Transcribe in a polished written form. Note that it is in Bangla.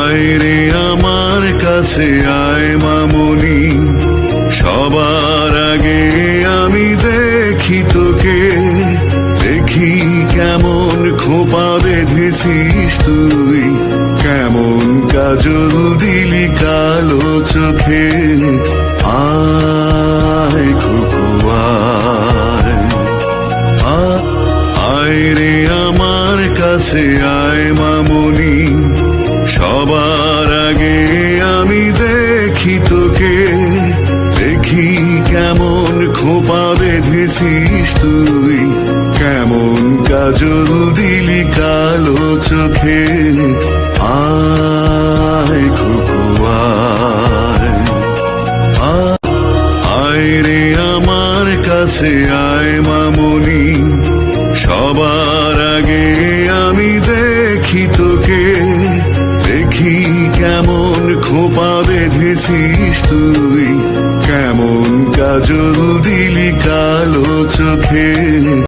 আয় রে আমার কাছে আয় মামনি, সবার আগে আমি দেখি তোকে। দেখি কেমন খোপা বেঁধেছিস তুই, কেমন কাজল দিলি কালো চোখে। আয় খোকো আয়, আয় রে আমার কাছে আয় মামনি, সবার আগে আমি দেখি তোকে। দেখি কেমন খোপা বেঁধেছিস তুই, কেমন কাজল দিলি কালো চোখে। আয় খোকো আয়, আয় রে আমার কাছে আয় মামনি, সবার আগে আমি দেখি তোকে। দেখি কেমন খোপা বেঁধেছিস তুই, কেমন কাজল দিলি কালো চোখে।